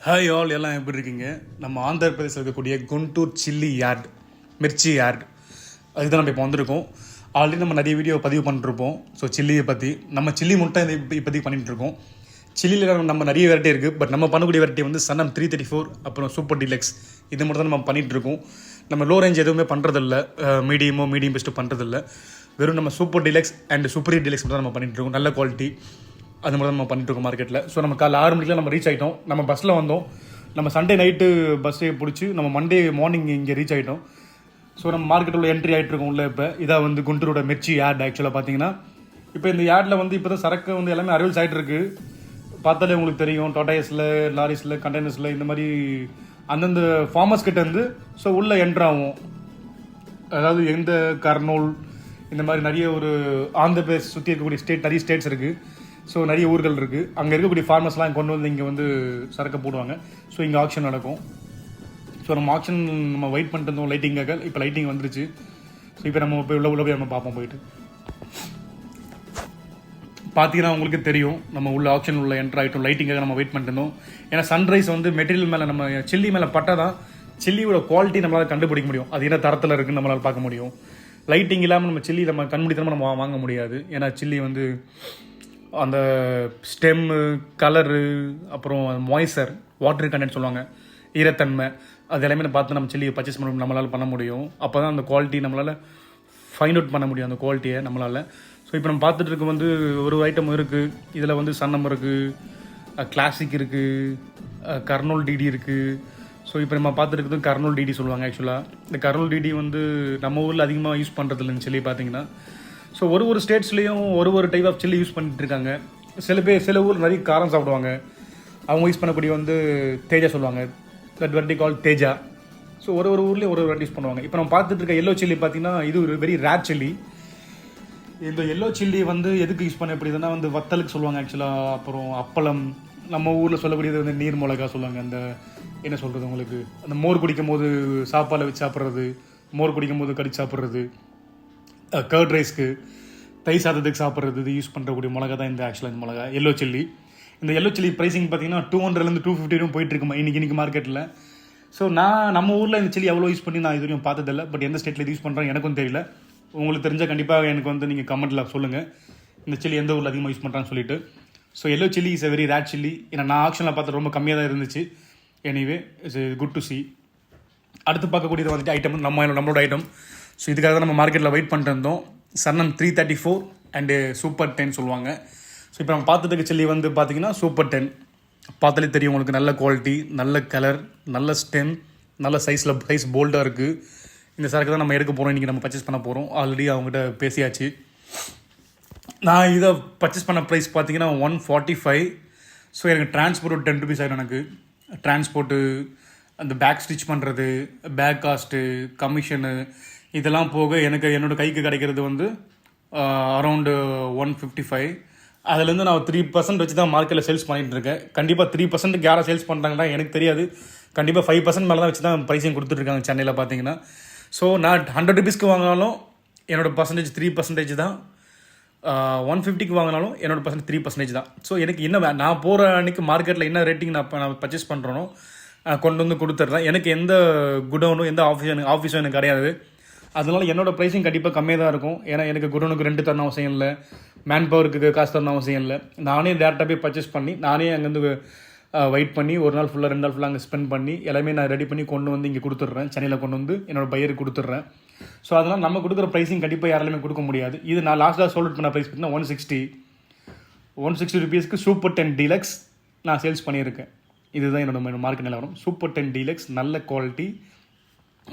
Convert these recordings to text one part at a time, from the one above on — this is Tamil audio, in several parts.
ஹாய் ஆல் எல்லாம் எப்படி இருக்கீங்க? நம்ம ஆந்திர பிரதேசில் இருக்கக்கூடிய Guntur chilli yard, Mirchi yard, அதுதான் நம்ம இப்போ வந்திருக்கோம். ஆல்ரெடி நம்ம நிறைய வீடியோ பதிவு பண்ணிட்டுருப்போம். ஸோ சில்லியை பற்றி நம்ம சில்லி முட்டை இப்போதைக்கு பண்ணிகிட்ருக்கோம். சில்லியில் நம்ம நிறைய வெரைட்டி இருக்குது. பட் நம்ம பண்ணக்கூடிய வெரைட்டி வந்து சன்னம் 334, அப்புறம் சூப்பர் டீலக்ஸ். இது மட்டும் தான் நம்ம பண்ணிகிட்ருக்கோம். நம்ம லோ ரேஞ்ச் எதுவுமே பண்ணுறதில்ல, மீடியம் பெஸ்ட்டு பண்ணுறதில்ல. வெறும் நம்ம super deluxe and super deluxe மட்டும் தான் நம்ம பண்ணிகிட்ருக்கோம். நல்ல குவாலிட்டி அது மாதிரி தான் நம்ம பண்ணிட்டுருக்கோம் மார்க்கெட்டில். ஸோ நம்ம காலைல 6 மணிக்கெலாம் நம்ம ரீச் ஆகிட்டோம். நம்ம பஸ்ஸில் வந்தோம். நம்ம சண்டே நைட்டு பஸ்ஸே பிடிச்சி நம்ம மண்டே மார்னிங் இங்கே ரீச் ஆகிட்டோம். ஸோ நம்ம மார்க்கெட்டில் என்ட்ரி ஆகிட்ருக்கோம் உள்ள. இப்போ இதாக வந்து குண்டூரோட மிர்ச்சி யார்டு. ஆக்சுவலாக பார்த்தீங்கன்னா இப்போ இந்த யார்டில் வந்து இப்போ தான் சரக்கு வந்து எல்லாமே அரைவல்ஸ் ஆகிட்டு இருக்குது. பார்த்தாலே உங்களுக்கு தெரியும், டாட்டாஸில், லாரிஸில், கண்டெய்னர்ஸில் இந்த மாதிரி அந்தந்த ஃபார்மர்ஸ் கிட்ட இருந்து ஸோ உள்ளே என்ட்ராகும். அதாவது எந்த கர்னூல் இந்த மாதிரி நிறைய ஒரு ஆந்திர பிரதேஷ் சுற்றி இருக்கக்கூடிய ஸ்டேட், நிறைய ஸ்டேட்ஸ் இருக்குது. ஸோ நிறைய ஊர்கள் இருக்குது. அங்கே இருக்கக்கூடிய ஃபார்மர்ஸ்லாம் கொண்டு வந்து இங்கே வந்து சரக்கு போடுவாங்க. ஸோ இங்கே ஆக்ஷன் நடக்கும். ஸோ நம்ம ஆக்ஷன் நம்ம வெயிட் பண்ணிட்டு இருந்தோம் லைட்டிங்காக. இப்போ லைட்டிங் வந்துருச்சு. ஸோ இப்போ நம்ம போய் உள்ள போய் நம்ம பார்ப்போம். போயிட்டு பார்த்தீங்கன்னா உங்களுக்கு தெரியும், நம்ம உள்ள ஆக்ஷன் உள்ள என்ட்ரு ஆகிட்டோம். லைட்டிங்காக நம்ம வெயிட் பண்ணிட்டு இருந்தோம். ஏன்னா சன்ரைஸ் வந்து மெட்டீரியல் மேலே, நம்ம சில்லி மேலே பட்டால் தான் சில்லியோட குவாலிட்டி நம்மளால் கண்டுபிடிக்க முடியும். அது என்ன தரத்தில் இருக்குன்னு நம்மளால் பார்க்க முடியும். லைட்டிங் இல்லாமல் நம்ம சில்லி நம்ம கண்மூடித்தனமாக நம்ம வாங்க முடியாது. ஏன்னா சில்லி வந்து அந்த ஸ்டெம்மு, கலரு, அப்புறம் மாய்ச்சர், வாட்டர் கண்டென்ட் சொல்லுவாங்க, ஈரத்தன்மை, அது எல்லாமே பார்த்து நம்ம சில்லியை பர்ச்சேஸ் பண்ண நம்மளால் பண்ண முடியும். அப்போ தான் அந்த குவாலிட்டி நம்மளால் ஃபைண்ட் அவுட் பண்ண முடியும், அந்த குவாலிட்டியை நம்மளால். ஸோ இப்போ நம்ம பார்த்துட்டு இருக்க வந்து ஒரு ஐட்டம் இருக்குது. இதில் வந்து சன்னம் இருக்குது, கிளாசிக் இருக்குது, கர்னூல் டிடி இருக்குது. ஸோ இப்போ நம்ம பார்த்துட்டு இருக்கிறது கர்னூல் டிடி சொல்லுவாங்க. ஆக்சுவலாக இந்த கர்னூல் டிடி வந்து நம்ம ஊரில் அதிகமாக யூஸ் பண்ணுறது இல்லைன்னு சொல்லி பார்த்தீங்கன்னா. ஸோ ஒரு ஸ்டேட்ஸ்லேயும் ஒரு டைப் ஆஃப் சில்லி யூஸ் பண்ணிட்டு இருக்காங்க. சில ஊர் நிறைய காரம் சாப்பிடுவாங்க. அவங்க யூஸ் பண்ணக்கூடிய வந்து தேஜா சொல்லுவாங்க, that variety call Teja. So ஒரு ஊர்லேயும் ஒரு வெரைட்டி யூஸ் பண்ணுவாங்க. இப்போ நம்ம பார்த்துட்டு இருக்க எல்லோ சில்லி பார்த்தீங்கன்னா இது ஒரு வெரி ரேர் சில்லி. இந்த எல்லோ சில்லி வந்து எதுக்கு யூஸ் பண்ண எப்படிதுன்னா வந்து வத்தலுக்கு சொல்லுவாங்க ஆக்சுவலாக. அப்புறம் அப்பளம், நம்ம ஊரில் சொல்லக்கூடியது வந்து நீர் மிளகா சொல்லுவாங்க. அந்த என்ன சொல்கிறது உங்களுக்கு, அந்த மோர் குடிக்கும் போது சாப்பாடில் வச்சு சாப்பிட்றது, மோர் குடிக்கும் போது கடிச்சு சாப்பிட்றது, கர்ட் ரைஸ்க்கு, தை சாதத்துக்கு சாப்பிட்றது, இது யூஸ் பண்ணுறக்கூடிய மிளகா தான் இந்த ஆக்சுவலாக இந்த மிளகா எல்லோ சில்லி. இந்த எல்லோ சில்லி ப்ரைஸிங் பார்த்தீங்கன்னா 200லேருந்து 250 போயிட்டுருக்குமா இன்னைக்கு மார்க்கெட்டில். ஸோ நம்ம ஊரில் இந்த சில்லி அவ்வளோ யூஸ் பண்ணி நான் இது வரையும் பார்த்ததில்ல. பட் எந்த ஸ்டேட்டில் இது யூஸ் பண்ணுறாங்க எனக்கும் தெரியல. உங்களுக்கு தெரிஞ்சால் கண்டிப்பாக எனக்கு வந்து நீங்கள் கமெண்ட்டில் சொல்லுங்கள், இந்த சில்லி எந்த ஊரில் அதிகமாக யூஸ் பண்ணுறான்னு சொல்லிட்டு. So yellow chilli is a very rare chilli. ஏன்னா நான் ஆக்ஷனில் பார்த்து ரொம்ப கம்மியாக தான் இருந்துச்சு. Anyway it's good to C. அடுத்து பார்க்கக்கூடியது வந்துட்டு ஐட்டம் நம்மளோட ஐட்டம். ஸோ இதுக்காக தான் நம்ம மார்க்கெட்டில் வெயிட் பண்ணிட்டு இருந்தோம். சன்னம் 334 அண்டு சூப்பர் 10 சொல்லுவாங்க. ஸோ இப்போ நம்ம பார்த்துட்டு இருக்க சில்லி வந்து பார்த்தீங்கன்னா சூப்பர் 10. பார்த்தாலே தெரியும் உங்களுக்கு, நல்ல குவாலிட்டி, நல்ல கலர், நல்ல ஸ்டெம், நல்ல சைஸ் போல்டாக இருக்குது. இந்த சரக்கு தான் நம்ம எடுக்க போகிறோம். இன்றைக்கி நம்ம பர்ச்சேஸ் பண்ண போகிறோம். ஆல்ரெடி அவங்ககிட்ட பேசியாச்சு. நான் இதை பர்ச்சேஸ் பண்ண ப்ரைஸ் பார்த்தீங்கன்னா 145. ஸோ எனக்கு டிரான்ஸ்போர்ட் ஒரு 10 rupees ஆகிடும். எனக்கு டிரான்ஸ்போர்ட்டு, அந்த பேக் ஸ்டிச் பண்ணுறது, பேக் காஸ்ட்டு, கமிஷனு, இதெல்லாம் போக எனக்கு என்னோடய கைக்கு கிடைக்கிறது வந்து அரௌண்டு 155. அதுலேருந்து நான் 3% வச்சு தான் மார்க்கெட்டில் சேல்ஸ் பண்ணிகிட்டு இருக்கேன். கண்டிப்பாக 3%க்கு யாரை சேல்ஸ் பண்ணுறாங்கன்னா எனக்கு தெரியாது. கண்டிப்பாக 5% மேலே தான் வச்சு தான் ப்ரைஸிங் கொடுத்துட்ருக்காங்க சென்னையில் பார்த்தீங்கன்னா. ஸோ நான் 100 rupeesக்கு வாங்கினாலும் என்னோடய பர்சன்டேஜ் 3% தான். 150க்கு வாங்கினாலும் என்னோட பர்சன்டேஜ் 3% தான். ஸோ எனக்கு என்ன நான் போகிற அன்றைக்கி மார்க்கெட்டில் என்ன ரேட்டிங் நான் பர்ச்சேஸ் பண்ணுறேனோ கொண்டு வந்து கொடுத்துட்றேன். எனக்கு எந்த குடோனும் எந்த ஆஃபீஸும் எனக்கு கிடையாது. அதனால என்னோடய ப்ரைஸிங் கண்டிப்பாக கம்மியாக தான் இருக்கும். ஏன்னா எனக்கு குடோனுக்கு ரெண்ட் தரணும் அவசியம் இல்லை, மேன் பவருக்கு காசு தரணும் அவசியம் இல்லை. நானே டேரெக்டாக போய் பர்ச்சேஸ் பண்ணி, நானே அங்கேருந்து வெயிட் பண்ணி 1 நாள் ஃபுல்லாக 2 நாள் ஃபுல்லாக அங்கே ஸ்பெண்ட் பண்ணி எல்லாமே நான் ரெடி பண்ணி கொண்டு வந்து இங்கே கொடுத்துட்றேன். சென்னையில் கொண்டு வந்து என்னோடய பையருக்கு கொடுத்துட்றேன். ஸோ அதனால் நம்ம கொடுக்குற ப்ரைஸிங் கண்டிப்பாக யாராலுமே கொடுக்க முடியாது. இது நான் லாஸ்ட்டாக சோல்ட் பண்ண ப்ரைஸ் பார்த்தீங்கன்னா 160 rupeesக்கு சூப்பர் 10 டீலக்ஸ் நான் சேல்ஸ் பண்ணியிருக்கேன். இதுதான் என்னோட மார்க்கெட் நிலவரம். சூப்பர் 10 டீலக்ஸ், நல்ல குவாலிட்டி,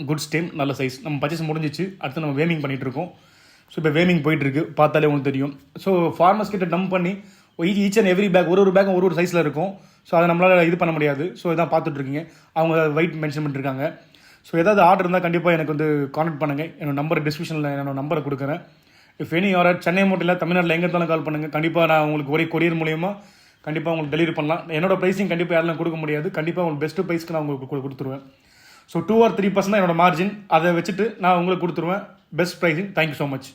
குட் ஸ்டெம், நல்ல சைஸ். நம்ம பர்ச்சேஸ் முடிஞ்சிச்சு. அடுத்து நம்ம வேமிங் பண்ணிகிட்ருக்கோம். ஸோ இப்போ வேமிங் போயிட்டுருக்கு. பார்த்தாலே உங்களுக்கு தெரியும். ஸோ ஃபார்மர்ஸ் கிட்ட டம்ப் பண்ணி ஈச் அண்ட் எவ்ரி பேக் ஒரு பேக்கும் ஒரு சைஸில் இருக்கும். ஸோ அதை நம்மளால் இது பண்ண முடியாது. ஸோ இதான் பார்த்துட்ருக்கீங்க. அவங்க வெயிட் மென்ஷன் பண்ணிட்டுருக்காங்க. ஸோ ஏதாவது ஆர்டர் இருந்தால் கண்டிப்பாக எனக்கு வந்து கான்டக்ட் பண்ணுங்கள். என்னோட நம்பர் டிஸ்கிரிப்ஷனில் என்னோட நம்பரை கொடுக்குறேன். இஃப் எனி ஆர்டர் சென்னை மட்டும் இல்லை, தமிழ்நாட்டில் எங்கே இருந்தாலும் கால் பண்ணுங்கள். கண்டிப்பாக நான் உங்களுக்கு ஒரே கொரியர் மூலியமாக கண்டிப்பாக உங்களுக்கு டெலிவரி பண்ணலாம். என்னோட ப்ரைஸிங் கண்டிப்பாக யாரெல்லாம் கொடுக்க முடியாது. கண்டிப்பாக உங்களுக்கு பெஸ்ட்டு ப்ரைஸ்க்கு நான் உங்களுக்கு கொடுத்துருவேன். ஸோ 2 or 3% தான் என்னோட மார்ஜின். அதை வச்சுட்டு நான் உங்களுக்கு கொடுத்துருவேன் best pricing. Thank you so much.